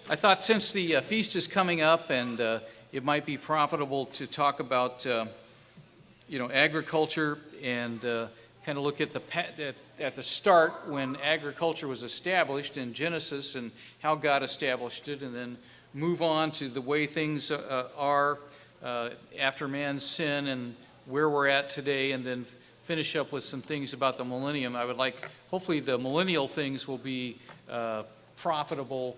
I thought since the feast is coming up and it might be profitable to talk about agriculture and kind of look at the start when agriculture was established in Genesis and how God established it, and then move on to the way things are after man's sin and where we're at today, and then finish up with some things about the millennium. I would like, hopefully the millennial things will be profitable,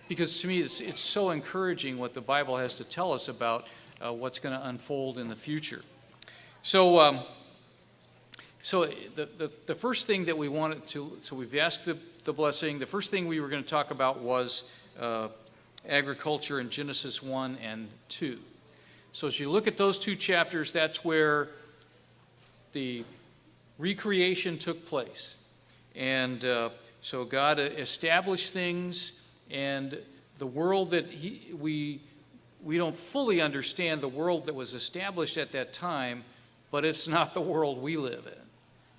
because to me it's so encouraging what the Bible has to tell us about what's going to unfold in the future. So the first thing that we wanted to, so we've asked the blessing. The first thing we were going to talk about was agriculture in Genesis 1 and 2. So as you look at those two chapters, that's where the recreation took place. And so God established things, and the world that we don't fully understand the world that was established at that time, but it's not the world we live in.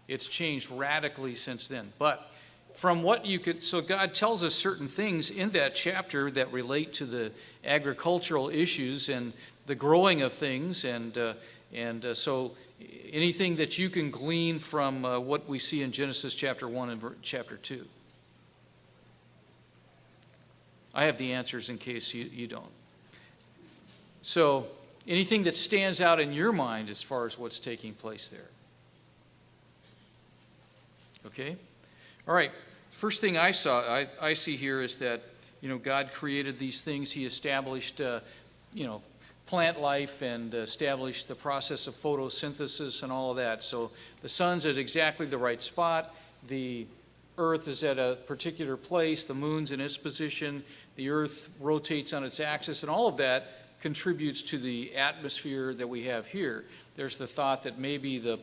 It's changed radically since then. But from what you could, so God tells us certain things in that chapter that relate to the agricultural issues and the growing of things, and so anything that you can glean from what we see in Genesis chapter 1 and chapter 2. I have the answers in case you don't. So anything that stands out in your mind as far as what's taking place there? Okay? All right. First thing I see here is that, God created these things. He established, plant life and established the process of photosynthesis and all of that. So the sun's at exactly the right spot. The earth is at a particular place. The moon's in its position. The earth rotates on its axis, and all of that contributes to the atmosphere that we have here. There's the thought that maybe the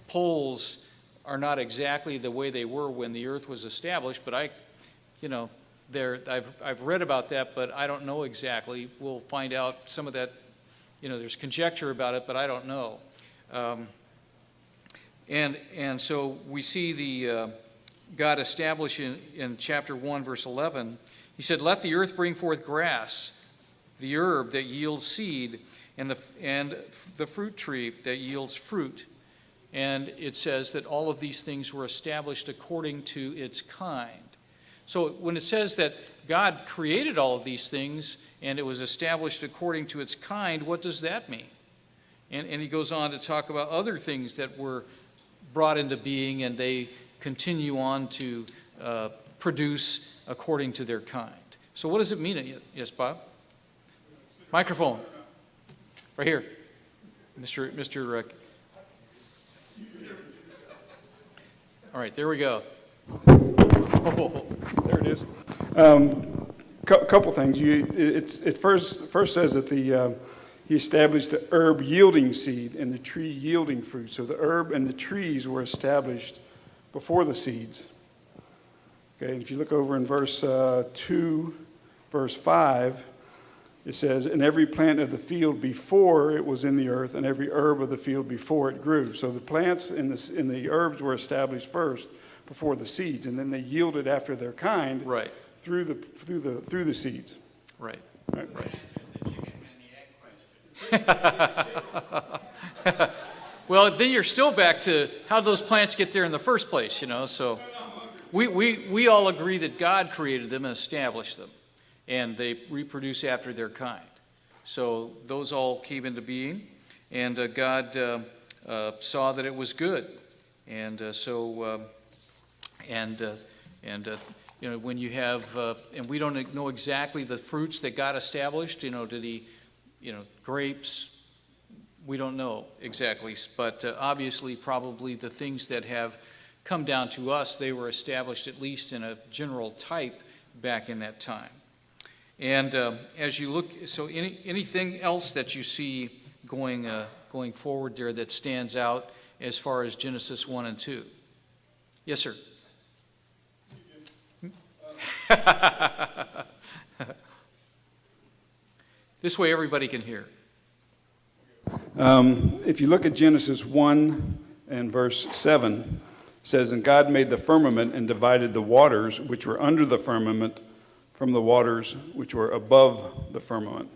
poles are not exactly the way they were when the earth was established, but I've read about that, but I don't know exactly. We'll find out some of that. There's conjecture about it, but I don't know. And so we see the God established in chapter 1, verse 11. He said, "Let the earth bring forth grass, the herb that yields seed, and the fruit tree that yields fruit." And it says that all of these things were established according to its kind. So when it says that God created all of these things and it was established according to its kind, what does that mean? And he goes on to talk about other things that were brought into being, and they continue on to produce according to their kind. So what does it mean? Yes, Bob? Microphone. Right here. Mr. All right, there we go. Oh, there it is. Couple things. It first says that he established the herb yielding seed and the tree yielding fruit. So the herb and the trees were established before the seeds. Okay, and if you look over in verse 2, verse 5, it says, "And every plant of the field before it was in the earth, and every herb of the field before it grew." So the plants and the herbs were established first before the seeds, and then they yielded after their kind, right, through the seeds. Right. Right. Well, then you're still back to how those plants get there in the first place, So we all agree that God created them and established them, and they reproduce after their kind. So those all came into being, and God saw that it was good, and when you have, and we don't know exactly the fruits that God established. Did He, grapes? We don't know exactly, but obviously, probably the things that have come down to us, they were established at least in a general type back in that time. And as you look, so anything else that you see going forward there that stands out as far as Genesis 1 and 2? Yes, sir. This way everybody can hear. If you look at Genesis 1 and verse 7, it says, "And God made the firmament and divided the waters which were under the firmament from the waters which were above the firmament.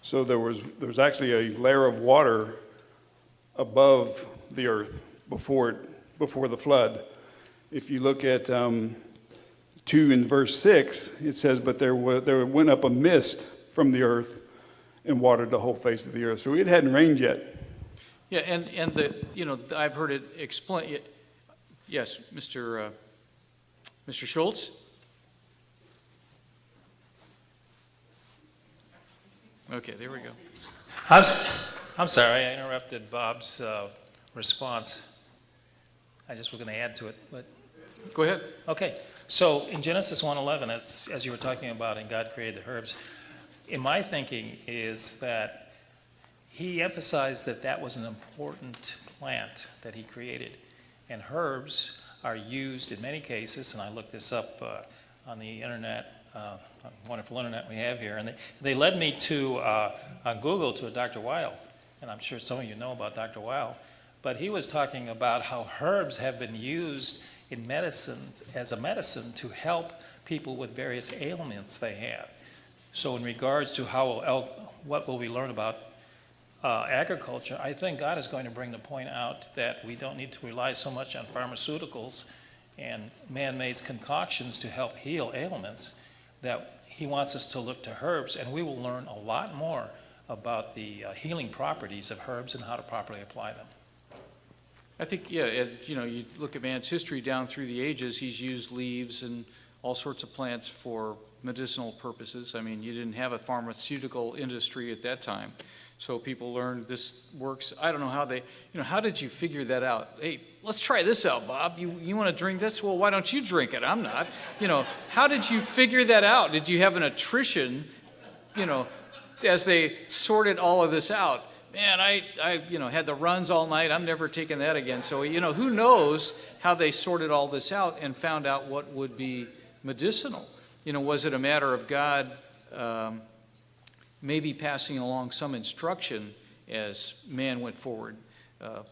So there was actually a layer of water above the earth before the flood. If you look at 2 in verse 6, it says, "But there went up a mist from the earth and watered the whole face of the earth." So it hadn't rained yet. Yeah, and I've heard it explained. Yes, Mr. Schultz? Okay, there we go. I'm sorry, I interrupted Bob's response. I just was going to add to it, but Go ahead. okay. So in Genesis 1:11, as you were talking about, and God created the herbs, in my thinking is that he emphasized that that was an important plant that he created. And herbs are used in many cases, and I looked this up on the internet, wonderful internet we have here, and they led me to, on Google, to a Dr. Weil, and I'm sure some of you know about Dr. Weil, but he was talking about how herbs have been used in medicines, as a medicine to help people with various ailments they have. So in regards to what will we learn about agriculture, I think God is going to bring the point out that we don't need to rely so much on pharmaceuticals and man-made concoctions to help heal ailments, that he wants us to look to herbs, and we will learn a lot more about the healing properties of herbs and how to properly apply them. I think, yeah, you look at man's history down through the ages, he's used leaves and all sorts of plants for medicinal purposes. I mean, you didn't have a pharmaceutical industry at that time. So people learned this works. I don't know how how did you figure that out? Hey, let's try this out, Bob. You want to drink this? Well, why don't you drink it? I'm not. How did you figure that out? Did you have an attrition, as they sorted all of this out? Man, I had the runs all night. I'm never taking that again. So, who knows how they sorted all this out and found out what would be medicinal? Was it a matter of God maybe passing along some instruction as man went forward?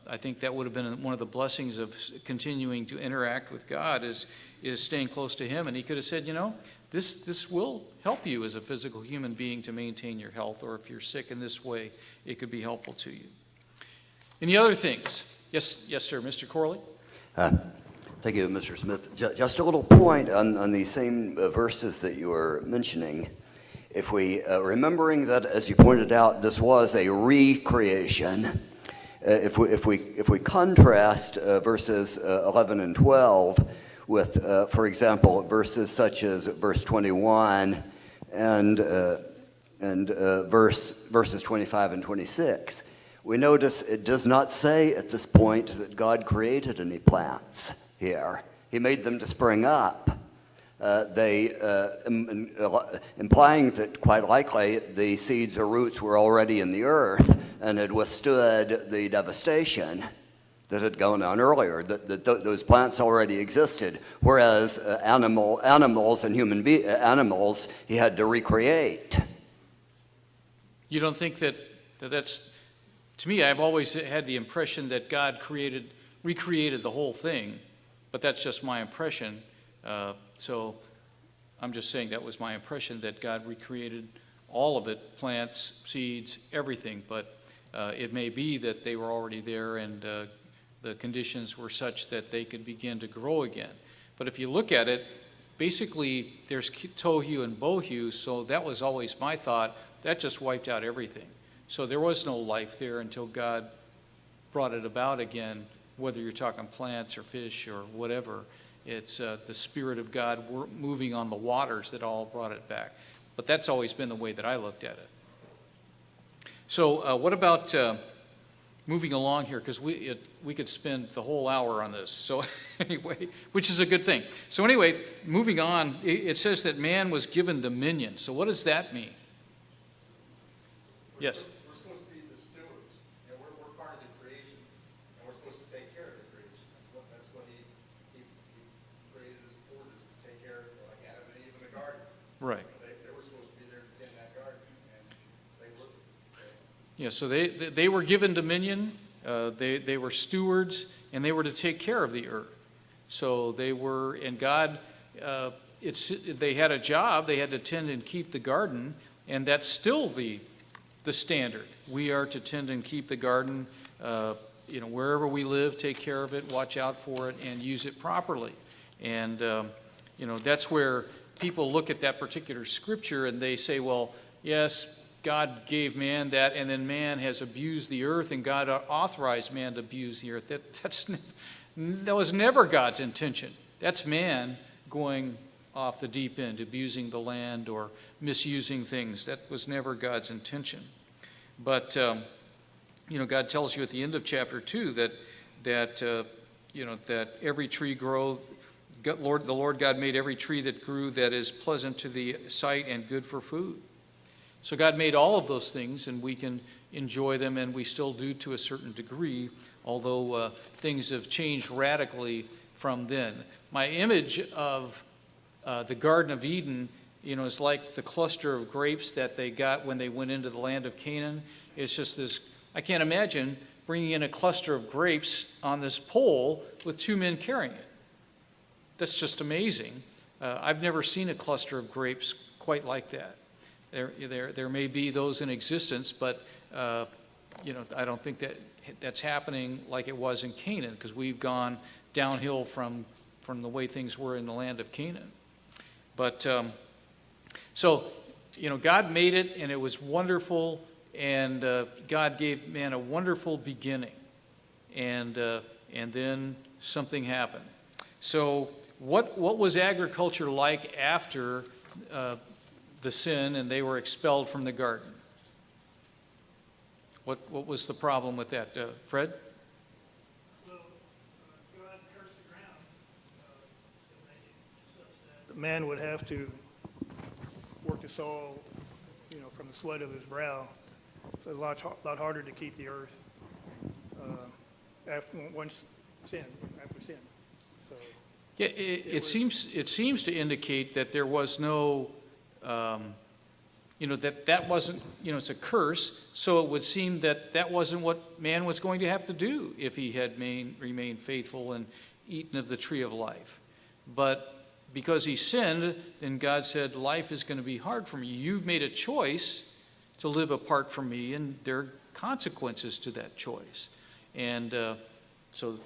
I think that would have been one of the blessings of continuing to interact with God is staying close to him. And he could have said, this will help you as a physical human being to maintain your health, or if you're sick in this way, it could be helpful to you. Any other things? Yes, sir, Mr. Corley? Thank you, Mr. Smith. Just a little point on these same verses that you were mentioning. If we, remembering that, as you pointed out, this was a recreation, if we contrast verses 11 and 12 with, for example, verses such as verse 21 and verses 25 and 26, we notice it does not say at this point that God created any plants here. He made them to spring up. Implying that quite likely the seeds or roots were already in the earth and had withstood the devastation that had gone on earlier, that those plants already existed, whereas animals and animals he had to recreate. You don't think that's, to me, I've always had the impression that God recreated the whole thing, but that's just my impression. So I'm just saying that was my impression, that God recreated all of it, plants, seeds, everything, but it may be that they were already there and the conditions were such that they could begin to grow again. But if you look at it, basically there's tohu and bohu, so that was always my thought. That just wiped out everything. So there was no life there until God brought it about again, whether you're talking plants or fish or whatever. It's the Spirit of God moving on the waters that all brought it back. But that's always been the way that I looked at it. So what about moving along here? Because we could spend the whole hour on this. So anyway, which is a good thing. So anyway, moving on, it says that man was given dominion. So what does that mean? Yes? We're supposed to be the stewards. We're part of the creation, and we're supposed to take care of the creation. That's what he created us for, is to take care of, like Adam and Eve in the garden. Right. They were supposed to be there to tend that garden, and they wouldn't. Yeah, so they were given dominion, they were stewards, and they were to take care of the earth. So they were, and God they had a job, they had to tend and keep the garden, and that's still the standard. We are to tend and keep the garden, wherever we live, take care of it, watch out for it, and use it properly. And, that's where people look at that particular scripture and they say, well, yes, God gave man that, and then man has abused the earth, and God authorized man to abuse the earth. That was never God's intention. That's man going off the deep end, abusing the land or misusing things. That was never God's intention. But, God tells you at the end of chapter 2 that every tree grow. The Lord God made every tree that grew that is pleasant to the sight and good for food. So God made all of those things, and we can enjoy them, and we still do to a certain degree, although things have changed radically from then. My image of the Garden of Eden, is like the cluster of grapes that they got when they went into the land of Canaan. It's just this, I can't imagine bringing in a cluster of grapes on this pole with two men carrying it. That's just amazing. I've never seen a cluster of grapes quite like that. There may be those in existence, but I don't think that's happening like it was in Canaan, because we've gone downhill from the way things were in the land of Canaan. But God made it, and it was wonderful, and God gave man a wonderful beginning, and then something happened. So what was agriculture like after the sin and they were expelled from the garden? What was the problem with that, Fred? Well, God cursed the ground to make it such that man would have to work the soil, from the sweat of his brow. So it's a lot harder to keep the earth after sin. So Yeah, it seems to indicate that there was no, that wasn't, it's a curse. So it would seem that wasn't what man was going to have to do if he had remained faithful and eaten of the tree of life. But because he sinned, then God said, life is going to be hard for me. You've made a choice to live apart from me, and there are consequences to that choice. And so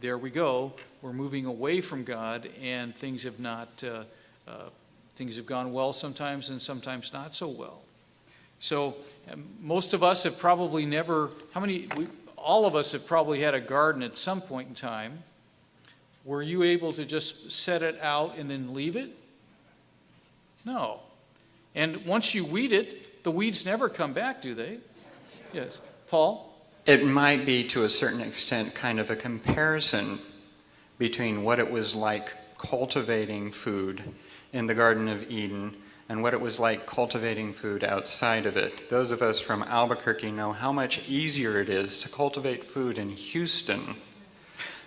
there we go. We're moving away from God, and things have gone well sometimes, and sometimes not so well. So most of us have probably never. All of us have probably had a garden at some point in time. Were you able to just set it out and then leave it? No. And once you weed it, the weeds never come back, do they? Yes. Paul? It might be, to a certain extent, kind of a comparison between what it was like cultivating food in the Garden of Eden and what it was like cultivating food outside of it. Those of us from Albuquerque know how much easier it is to cultivate food in Houston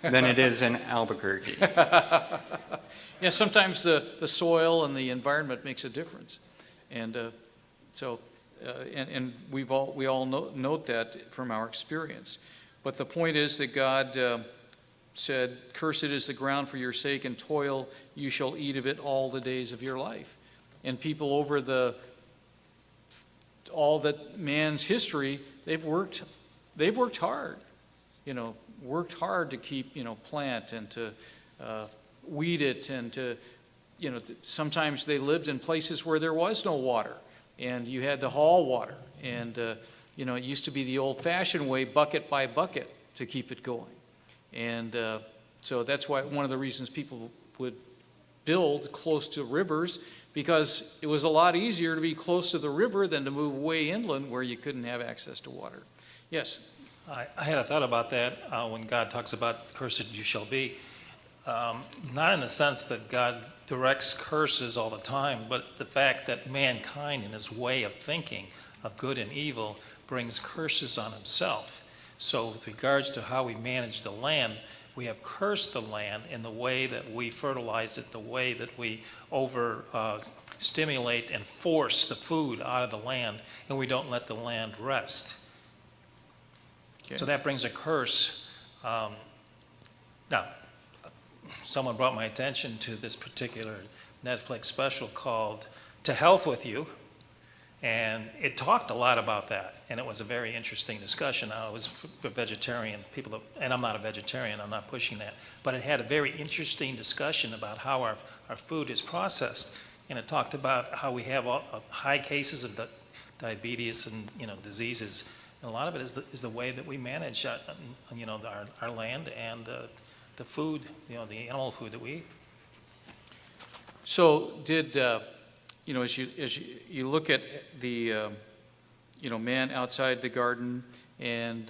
than it is in Albuquerque. Yeah, sometimes the soil and the environment makes a difference. And and we all note that from our experience. But the point is that God said, "Cursed is the ground for your sake, and toil you shall eat of it all the days of your life." And people over all that man's history, they've worked hard, worked hard to keep, plant and to weed it, and to, sometimes they lived in places where there was no water, and you had to haul water, and it used to be the old-fashioned way, bucket by bucket, to keep it going. And so that's why one of the reasons people would build close to rivers, because it was a lot easier to be close to the river than to move way inland where you couldn't have access to water. Yes? I had a thought about that when God talks about cursed you shall be. Not in the sense that God directs curses all the time, but the fact that mankind in his way of thinking of good and evil brings curses on himself. So with regards to how we manage the land, we have cursed the land in the way that we fertilize it, the way that we stimulate and force the food out of the land, and we don't let the land rest. Okay. So that brings a curse. Now, someone brought my attention to this particular Netflix special called To Health With You, and it talked a lot about that, and it was a very interesting discussion. Now, it was for vegetarian people, and I'm not a vegetarian, I'm not pushing that, but it had a very interesting discussion about how our food is processed, and it talked about how we have high cases of diabetes and, you know, diseases, and a lot of it is the way that we manage, you know, our land and the food, you know, the animal food that we eat. So did, you know, as you look at the, you know, man outside the garden, and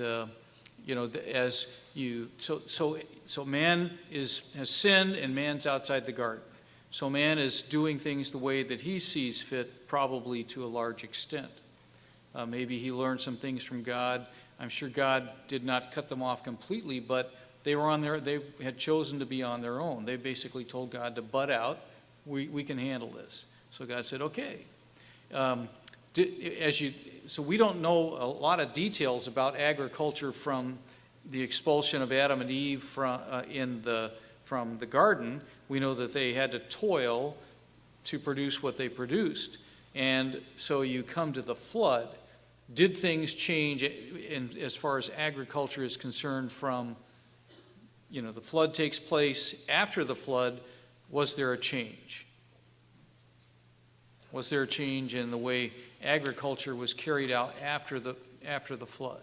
you know, as you, so man has sinned, and man's outside the garden. So man is doing things the way that he sees fit, probably to a large extent. Maybe he learned some things from God. I'm sure God did not cut them off completely, but they were on their, they had chosen to be on their own. They basically told God to butt out. We can handle this. So God said, okay. So we don't know a lot of details about agriculture from the expulsion of Adam and Eve from the garden. We know that they had to toil to produce what they produced. And so you come to the flood. Did things change as far as agriculture is concerned from, you know, the flood takes place? After the flood, was there a change? Was there a change in the way agriculture was carried out after the flood?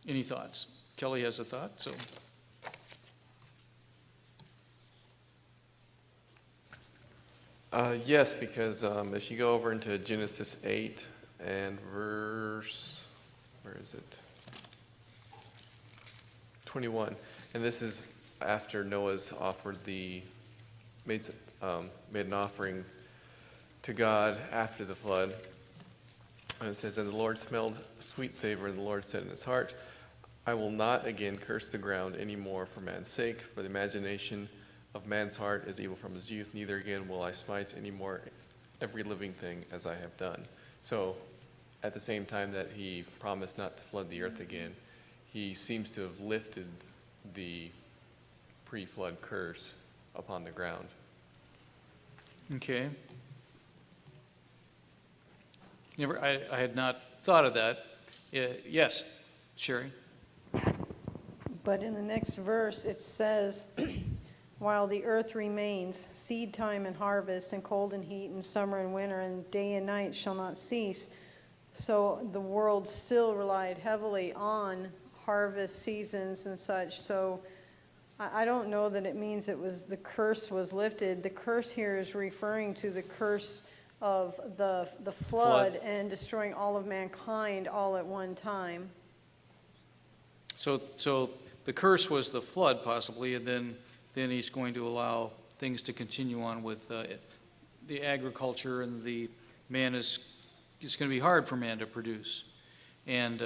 Any thoughts? Kelly has a thought, so. Yes, because if you go over into Genesis 8 and verse, where is it? 21, and this is after Noah's offered made an offering to God after the flood. And it says, and the Lord smelled sweet savor, and the Lord said in his heart, I will not again curse the ground any more for man's sake, for the imagination of man's heart is evil from his youth, neither again will I smite any more every living thing as I have done. So at the same time that he promised not to flood the earth again, he seems to have lifted the pre-flood curse upon the ground. Okay. I had not thought of that. Yes, Sherry? But in the next verse, it says, while the earth remains, seed time and harvest, and cold and heat, and summer and winter, and day and night shall not cease. So the world still relied heavily on harvest seasons and such. So I don't know that it means it was the curse was lifted. The curse here is referring to the curse of the flood and destroying all of mankind all at one time. So the curse was the flood, possibly, and then he's going to allow things to continue on with the agriculture, and the man it's going to be hard for man to produce. And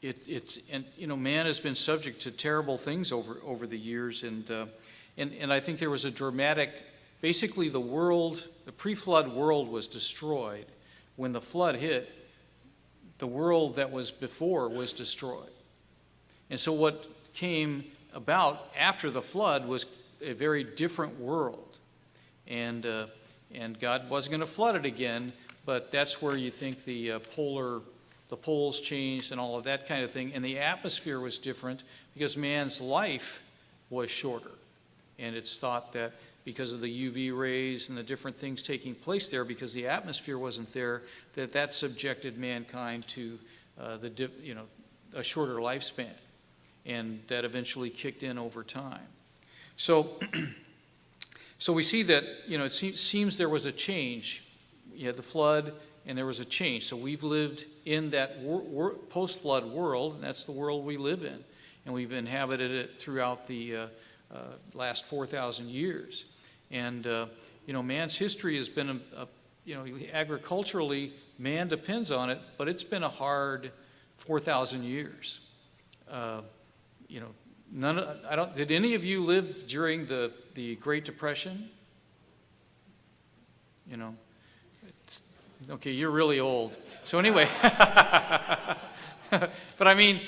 and you know, man has been subject to terrible things over the years, and I think there was a dramatic, basically the pre-flood world was destroyed. When the flood hit, the world that was before was destroyed. And so what came about after the flood was a very different world. And God wasn't going to flood it again, but that's where you think the poles changed and all of that kind of thing. And the atmosphere was different because man's life was shorter. And it's thought that because of the UV rays and the different things taking place there, because the atmosphere wasn't there, that subjected mankind to a shorter lifespan. And that eventually kicked in over time. So we see that, you know, it seems there was a change. You had the flood, and there was a change. So we've lived in that post-flood world, and that's the world we live in. And we've inhabited it throughout the last 4,000 years. And, you know, man's history has been, you know, agriculturally, man depends on it, but it's been a hard 4,000 years. You know, did any of you live during the Great Depression? You know, okay, you're really old. So anyway, But I mean,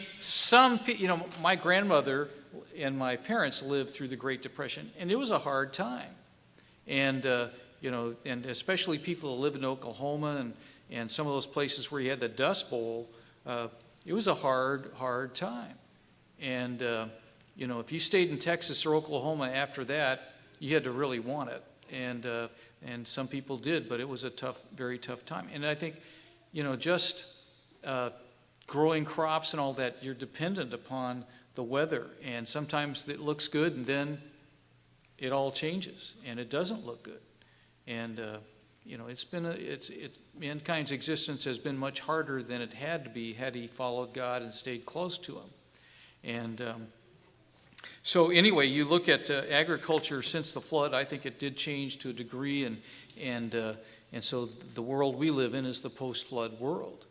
my grandmother and my parents lived through the Great Depression, and it was a hard time. And, and especially people who live in Oklahoma and some of those places where you had the Dust Bowl, it was a hard time. And, if you stayed in Texas or Oklahoma after that, you had to really want it. And some people did, but it was a very tough time. And I think, just growing crops and all that, you're dependent upon the weather. And sometimes it looks good, and then it all changes, and it doesn't look good. And, mankind's existence has been much harder than it had to be had he followed God and stayed close to him. And so anyway, you look at agriculture since the flood, I think it did change to a degree, and so the world we live in is the post-flood world.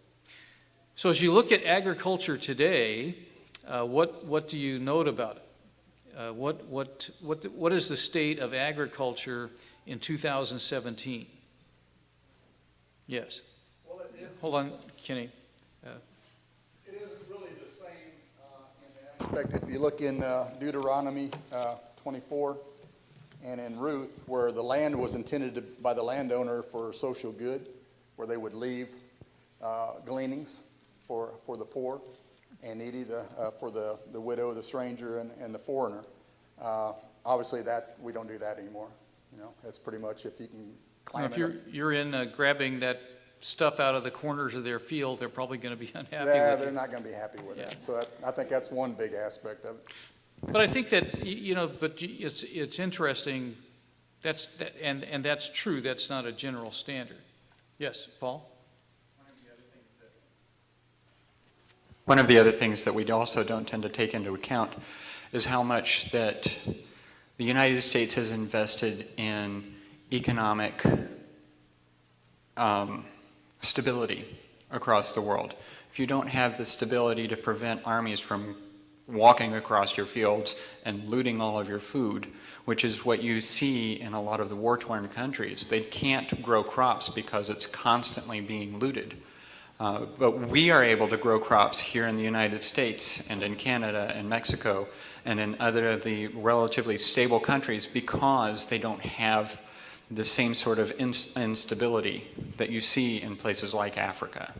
So as you look at agriculture today, what do you note about it? What is the state of agriculture in 2017? Yes. Well, Hold on, Kenny. it isn't really the same in the aspect. If you look in Deuteronomy 24 and in Ruth, where the land was intended by the landowner for social good, where they would leave gleanings for the poor and needy, for the widow, the stranger, and the foreigner. Obviously, that we don't do that anymore. That's pretty much if you can climb. If you're in grabbing that stuff out of the corners of their field, they're probably going to be unhappy with they're you. not going to be happy with that. So I think that's one big aspect of it. But I think that it's interesting. And that's true. That's not a general standard. Yes, Paul. One of the other things that we also don't tend to take into account is how much that the United States has invested in economic stability across the world. If you don't have the stability to prevent armies from walking across your fields and looting all of your food, which is what you see in a lot of the war-torn countries, they can't grow crops because it's constantly being looted. But we are able to grow crops here in the United States and in Canada and Mexico and in other of the relatively stable countries because they don't have the same sort of instability that you see in places like Africa.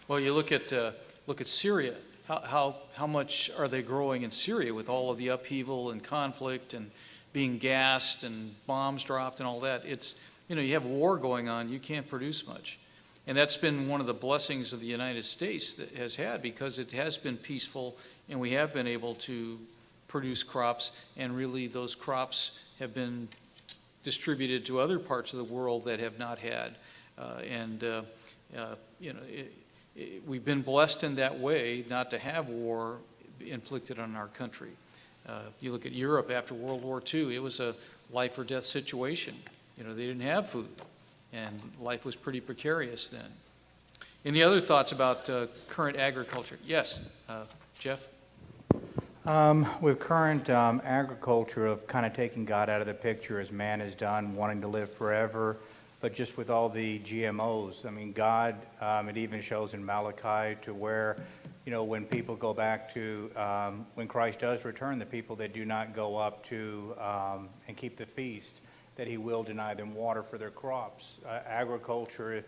Well, you look at Syria. How much are they growing in Syria with all of the upheaval and conflict and being gassed and bombs dropped and all that? It's you have war going on. You can't produce much. And that's been one of the blessings of the United States that has had, because it has been peaceful and we have been able to produce crops, and really those crops have been distributed to other parts of the world that have not had. We've been blessed in that way not to have war inflicted on our country. You look at Europe after World War II, it was a life or death situation. They didn't have food, and life was pretty precarious then. Any other thoughts about current agriculture? Yes, Jeff? With current agriculture of kind of taking God out of the picture as man has done, wanting to live forever, but just with all the GMOs, I mean, God, it even shows in Malachi to where, when people go back to, when Christ does return, the people that do not go up to and keep the feast, that he will deny them water for their crops. Agriculture,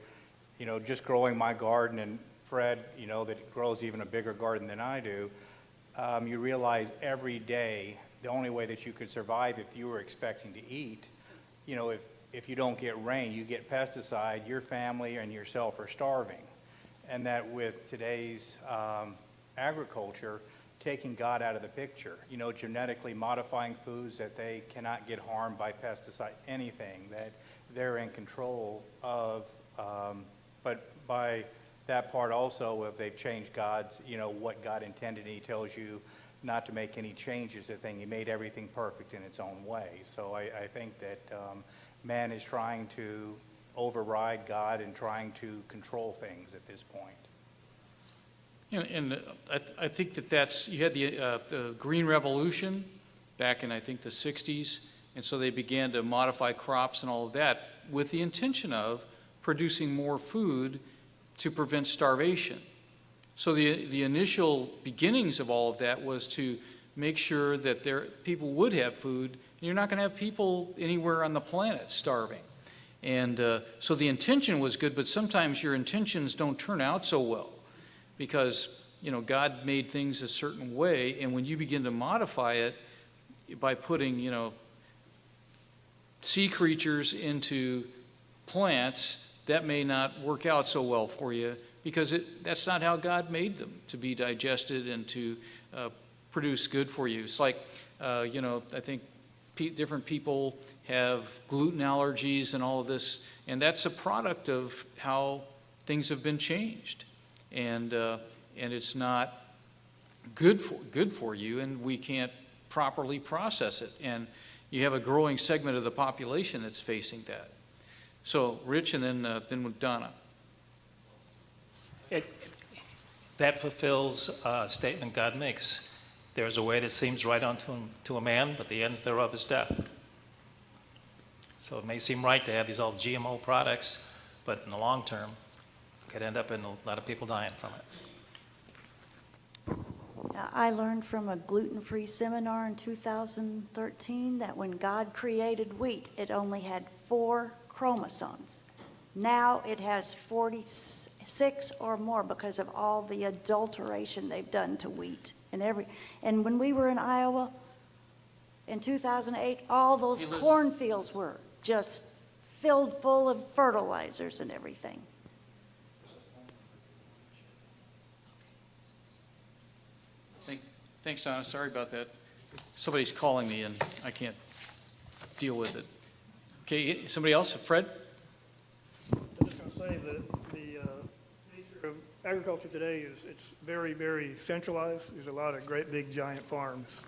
just growing my garden, and Fred, that grows even a bigger garden than I do, you realize every day the only way that you could survive if you were expecting to eat, if you don't get rain, you get pesticide, your family and yourself are starving. And that with today's agriculture, taking God out of the picture, genetically modifying foods that they cannot get harmed by pesticide, anything that they're in control of, but by that part also, if they've changed God's, what God intended, he tells you not to make any changes to things. He made everything perfect in its own way. So I think that man is trying to override God and trying to control things at this point. And I think that's, you had the Green Revolution back in, I think, the 60s, and so they began to modify crops and all of that with the intention of producing more food to prevent starvation. So the initial beginnings of all of that was to make sure that people would have food. You're not going to have people anywhere on the planet starving. And so the intention was good, but sometimes your intentions don't turn out so well because, God made things a certain way, and when you begin to modify it by putting, sea creatures into plants, that may not work out so well for you because that's not how God made them, to be digested and to produce good for you. It's like, I think different people have gluten allergies and all of this, and that's a product of how things have been changed. And it's not good for you, and we can't properly process it. And you have a growing segment of the population that's facing that. So, Rich, and then with Donna. That fulfills a statement God makes. There is a way that seems right unto a man, but the ends thereof is death. So it may seem right to have these all GMO products, but in the long term, it could end up in a lot of people dying from it. I learned from a gluten-free seminar in 2013 that when God created wheat, it only had 4 chromosomes. Now it has 46 or more because of all the adulteration they've done to wheat. And when we were in Iowa in 2008, all those cornfields were just filled full of fertilizers and everything. Thanks, Donna. Sorry about that. Somebody's calling me, and I can't deal with it. Okay, somebody else? Fred? I'm just going to say that the nature of agriculture today is it's very, very centralized. There's a lot of great big giant farms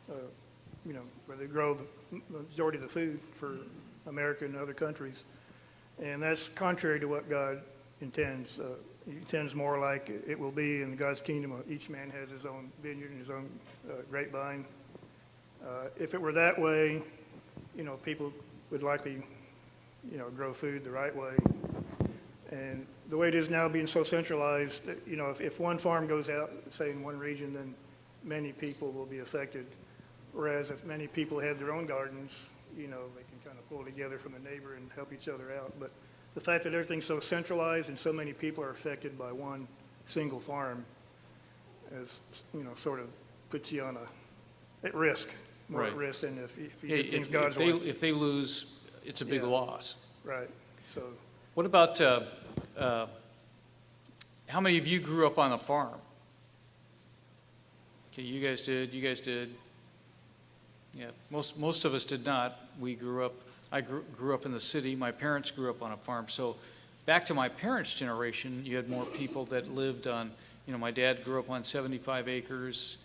where they grow the majority of the food for America and other countries. And that's contrary to what God intends. He intends more like it will be in God's kingdom. Each man has his own vineyard and his own grapevine. If it were that way, people would likely, grow food the right way. And the way it is now, being so centralized, if one farm goes out, say in one region, then many people will be affected. Whereas if many people had their own gardens, they can kind of pull together from a neighbor and help each other out. But the fact that everything's so centralized and so many people are affected by one single farm is, sort of puts you at risk, more at risk than if you get things God's way. If they lose, it's a big loss. Right. So. What about, how many of you grew up on a farm? Okay, you guys did. Yeah, most of us did not. I grew up in the city. My parents grew up on a farm. So back to my parents' generation, you had more people that lived on, my dad grew up on 75 acres.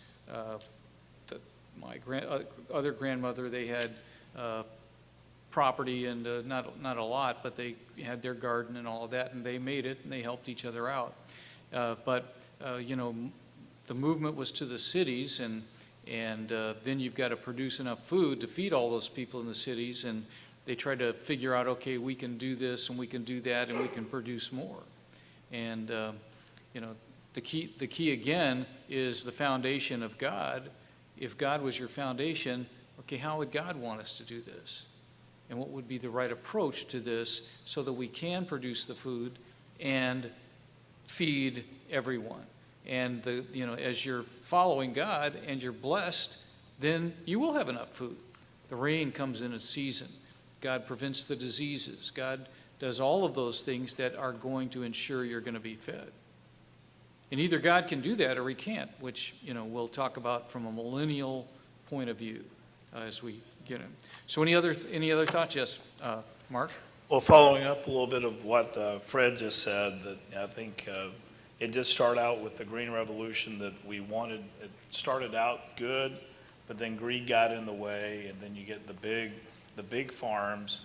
My other grandmother, they had property and not a lot, but they had their garden and all of that, and they made it, and they helped each other out. But the movement was to the cities, and then you've got to produce enough food to feed all those people in the cities, and they try to figure out, okay, we can do this and we can do that and we can produce more. And the key again is the foundation of God. If God was your foundation, okay, how would God want us to do this? And what would be the right approach to this so that we can produce the food and feed everyone? And as you're following God and you're blessed, then you will have enough food. The rain comes in its season. God prevents the diseases. God does all of those things that are going to ensure you're going to be fed. And either God can do that or he can't, which we'll talk about from a millennial point of view as we get in. So any other thoughts? Yes, Mark? Well, following up a little bit of what Fred just said, that I think it did start out with the Green Revolution that we wanted. It started out good, but then greed got in the way, and then you get the big farms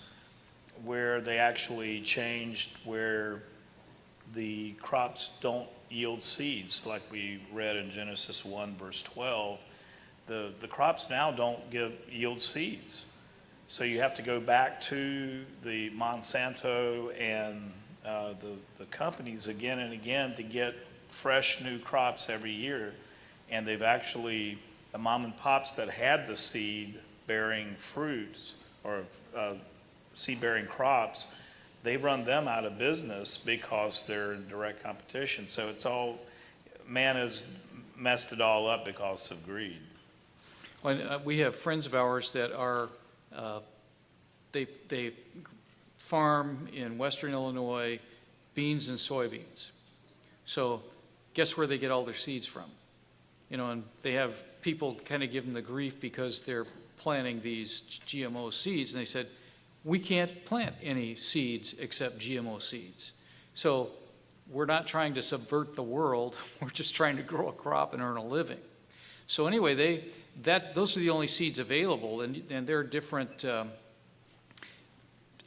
where they actually changed where the crops don't yield seeds, like we read in Genesis 1 verse 12. The crops now don't yield seeds. So you have to go back to the Monsanto and the companies again and again to get fresh new crops every year. And they've actually, the mom and pops that had the seed bearing fruits or seed bearing crops, they've run them out of business because they're in direct competition. So it's all, man has messed it all up because of greed. Well, we have friends of ours that are, they farm in western Illinois beans and soybeans. So guess where they get all their seeds from? You know, and they have people kind of give them the grief because they're planting these GMO seeds, and they said, we can't plant any seeds except GMO seeds. So we're not trying to subvert the world, we're just trying to grow a crop and earn a living. So anyway, those are the only seeds available, and there are different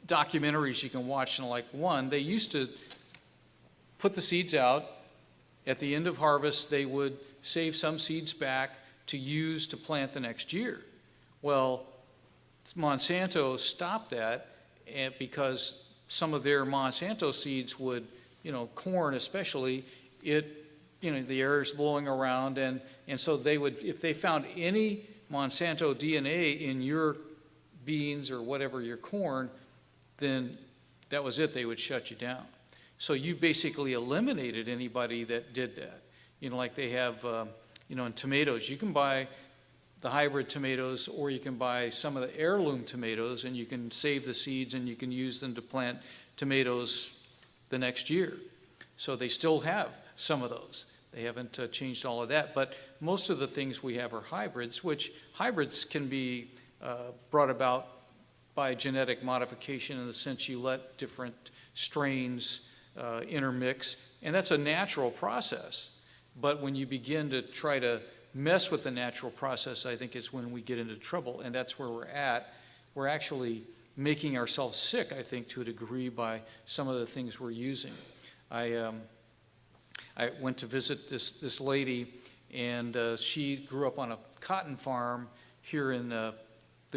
documentaries you can watch. And like one, they used to put the seeds out. At the end of harvest, they would save some seeds back to use to plant the next year. Well, Monsanto stopped that because some of their Monsanto seeds would, you know, corn especially, the air is blowing around, and so they would, if they found any Monsanto DNA in your beans or whatever, your corn, then that was it, they would shut you down. So you basically eliminated anybody that did that. You know, like they have, in tomatoes, you can buy the hybrid tomatoes, or you can buy some of the heirloom tomatoes, and you can save the seeds and you can use them to plant tomatoes the next year. So they still have some of those. They haven't changed all of that, but most of the things we have are hybrids, which hybrids can be brought about by genetic modification in the sense you let different strains intermix, and that's a natural process. But when you begin to try to mess with the natural process, I think it's when we get into trouble, and that's where we're at. We're actually making ourselves sick, I think, to a degree by some of the things we're using. I went to visit this lady, and she grew up on a cotton farm here in the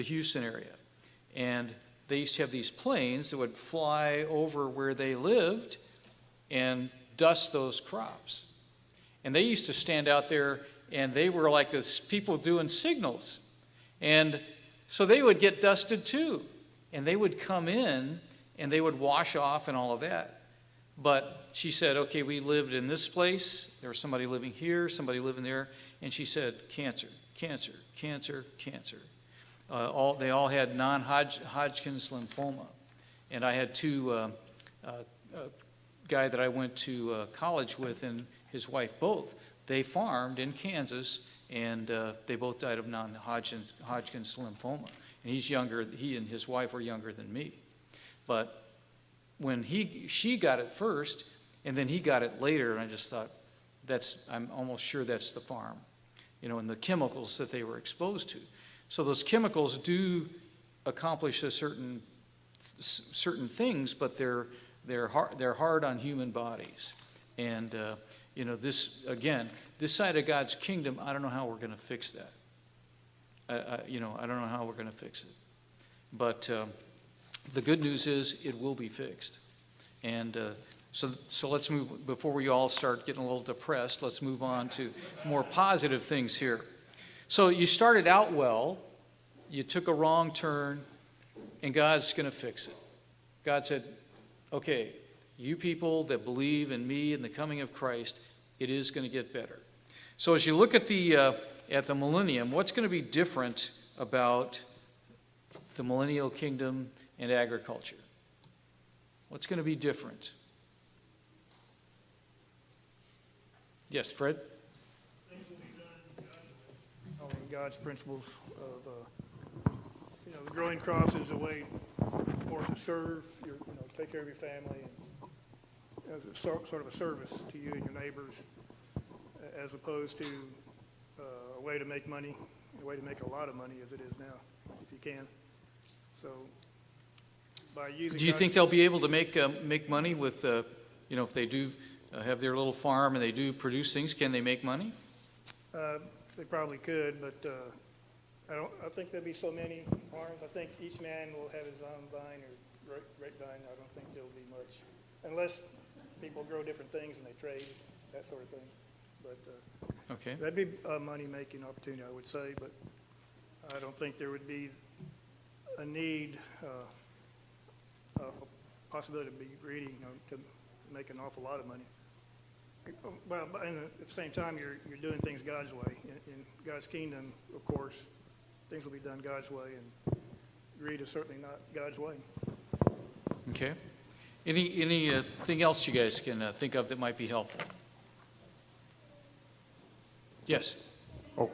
Houston area. And they used to have these planes that would fly over where they lived and dust those crops. And they used to stand out there, and they were like this people doing signals. And so they would get dusted too. And they would come in, and they would wash off and all of that. But she said, okay, we lived in this place. There was somebody living here, somebody living there. And she said, cancer, cancer, cancer, cancer. They all had non-Hodgkin's lymphoma. And I had two, guy that I went to college with and his wife both. They farmed in Kansas, and they both died of non-Hodgkin's lymphoma. And he's younger, he and his wife were younger than me. But when she got it first, and then he got it later, and I just thought, I'm almost sure that's the farm, and the chemicals that they were exposed to. So those chemicals do accomplish a certain things, but they're hard on human bodies. And this side of God's kingdom, I don't know how we're going to fix that. I don't know how we're going to fix it. But the good news is it will be fixed. And so let's move, before we all start getting a little depressed, let's move on to more positive things here. So you started out well, you took a wrong turn, and God's going to fix it. God said, okay, you people that believe in me and the coming of Christ, it is going to get better. So as you look at the millennium, what's going to be different about the millennial kingdom and agriculture? What's going to be different? Yes, Fred? Things will be done God's principles of, the growing crops is a way more to serve, take care of your family, and as a sort of a service to you and your neighbors, as opposed to a way to make money, a way to make a lot of money as it is now, if you can. So by using. Do you think they'll be able to make money with, if they do have their little farm and they do produce things, can they make money? They probably could, but I think there'll be so many farms. I think each man will have his own vine or grapevine. I don't think there'll be much, unless people grow different things and they trade that sort of thing. But Okay. that'd be a money-making opportunity, I would say, but I don't think there would be a need, a possibility to be greedy, to make an awful lot of money. Well, but at the same time, you're doing things God's way. In God's kingdom, of course, things will be done God's way, and greed is certainly not God's way. Okay. Anything else you guys can think of that might be helpful? Yes. Oh.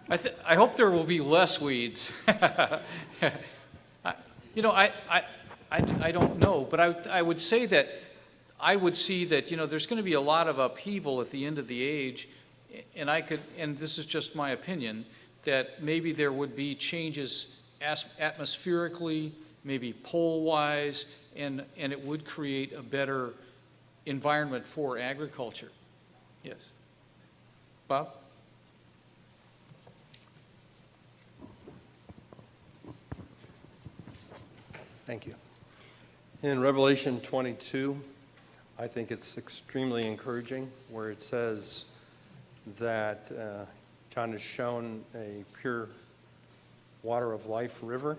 I hope there will be less weeds. You know, I don't know, but I would say that I would see that, there's going to be a lot of upheaval at the end of the age, and this is just my opinion, that maybe there would be changes atmospherically, maybe pole-wise, and it would create a better environment for agriculture. Yes. Bob? Thank you. In Revelation 22, I think it's extremely encouraging where it says that John has shown a pure water of life river,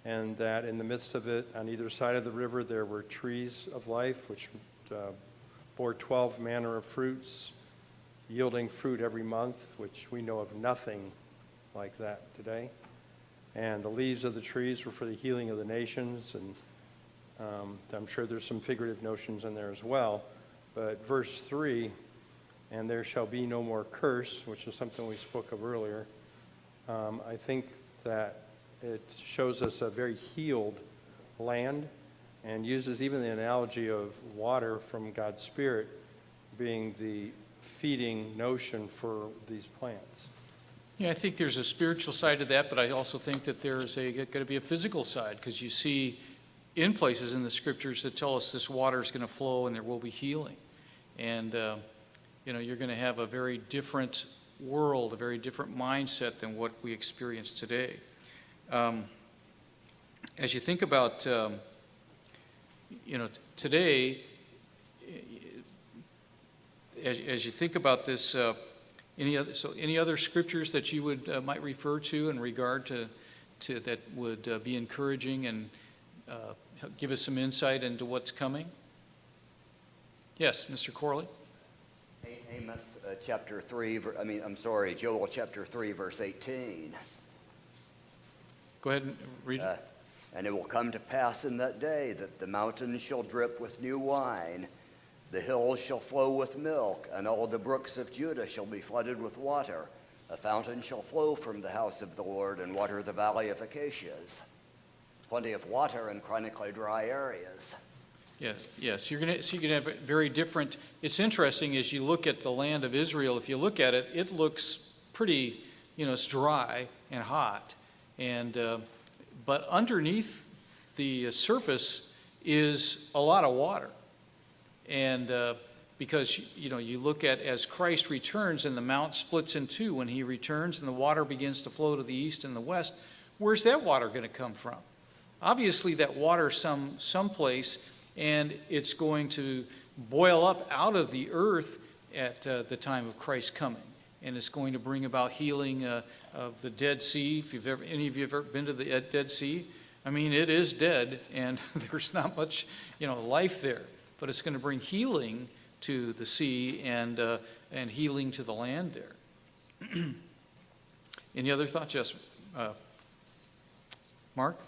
and that in the midst of it, on either side of the river, there were trees of life which bore 12 manner of fruits, yielding fruit every month, which we know of nothing like that today. And the leaves of the trees were for the healing of the nations, and I'm sure there's some figurative notions in there as well. But verse 3, and there shall be no more curse, which is something we spoke of earlier, I think that it shows us a very healed land and uses even the analogy of water from God's Spirit being the feeding notion for these plants. Yeah, I think there's a spiritual side to that, but I also think that there's going to be a physical side, because you see in places in the scriptures that tell us this water is going to flow and there will be healing. And, you're going to have a very different world, a very different mindset than what we experience today. As you think about, today, as you think about this, any other scriptures that you would might refer to in regard to that would be encouraging and give us some insight into what's coming? Yes, Mr. Corley. Amos chapter 3, Joel chapter 3, verse 18. Go ahead and read it. And it will come to pass in that day that the mountains shall drip with new wine, the hills shall flow with milk, and all the brooks of Judah shall be flooded with water. A fountain shall flow from the house of the Lord and water the valley of acacias. Plenty of water in chronically dry areas. Yes, you're going to have a very different. It's interesting as you look at the land of Israel. If you look at it, it looks pretty, it's dry and hot, and but underneath the surface is a lot of water. And because, you look at as Christ returns and the mount splits in two when he returns and the water begins to flow to the east and the west, where's that water going to come from? Obviously that water someplace, and it's going to boil up out of the earth at the time of Christ's coming. And it's going to bring about healing of the Dead Sea. If any of you have ever been to the Dead Sea, it is dead and there's not much, life there. But it's going to bring healing to the sea and healing to the land there. Any other thoughts? Yes, Mark?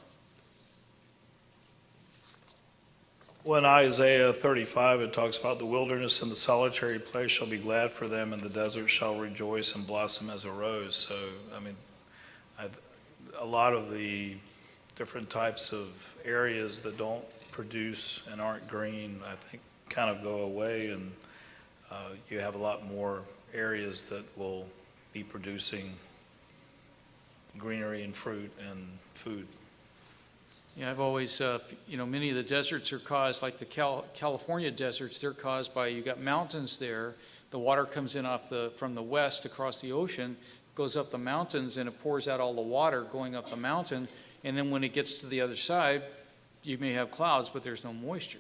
Well, in Isaiah 35, it talks about the wilderness and the solitary place shall be glad for them, and the desert shall rejoice and blossom as a rose. So, a lot of the different types of areas that don't produce and aren't green, I think, kind of go away, and you have a lot more areas that will be producing greenery and fruit and food. Yeah, I've always, many of the deserts are caused, like the California deserts, they're caused by, you've got mountains there, the water comes in from the west across the ocean, goes up the mountains, and it pours out all the water going up the mountain, and then when it gets to the other side, you may have clouds, but there's no moisture.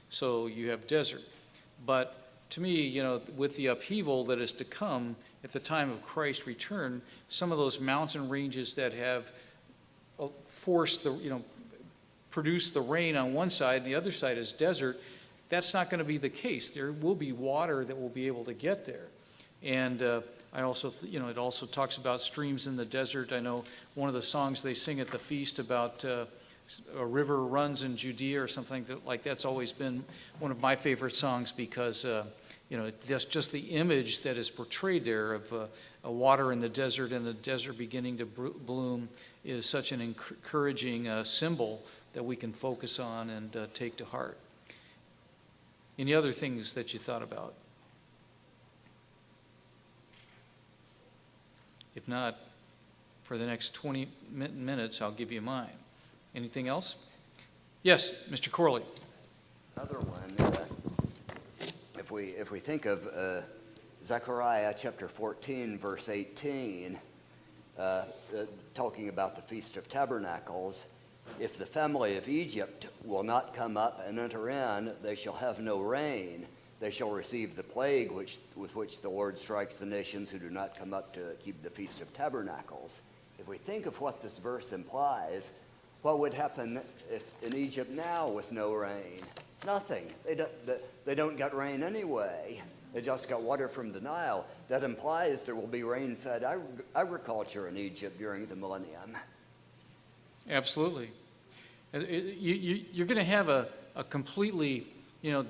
So you have desert. But to me, you know, with the upheaval that is to come at the time of Christ's return, some of those mountain ranges that have forced the, you know, produced the rain on one side, and the other side is desert, that's not going to be the case. There will be water that will be able to get there. And I also, you know, it also talks about streams in the desert. I know one of the songs they sing at the feast about a river runs in Judea or something like that's always been one of my favorite songs because, you know, that's just the image that is portrayed there of a water in the desert and the desert beginning to bloom is such an encouraging symbol that we can focus on and take to heart. Any other things that you thought about? If not, for the next 20 minutes, I'll give you mine. Anything else? Yes, Mr. Corley. Another one, if we think of Zechariah chapter 14, verse 18, talking about the Feast of Tabernacles, if the family of Egypt will not come up and enter in, they shall have no rain. They shall receive the plague with which the Lord strikes the nations who do not come up to keep the Feast of Tabernacles. If we think of what this verse implies, what would happen if in Egypt now with no rain? Nothing. They don't get rain anyway. They just got water from the Nile. That implies there will be rain-fed agriculture in Egypt during the millennium. Absolutely. You're going to have a completely, you know,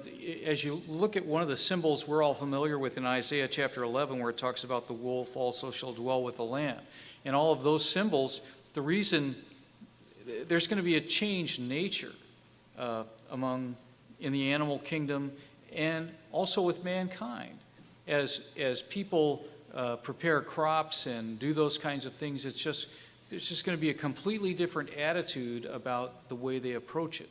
as you look at one of the symbols we're all familiar with in Isaiah chapter 11, where it talks about the wolf also shall dwell with the lamb. And all of those symbols, the reason there's going to be a changed nature in the animal kingdom and also with mankind. As people prepare crops and do those kinds of things, there's just going to be a completely different attitude about the way they approach it.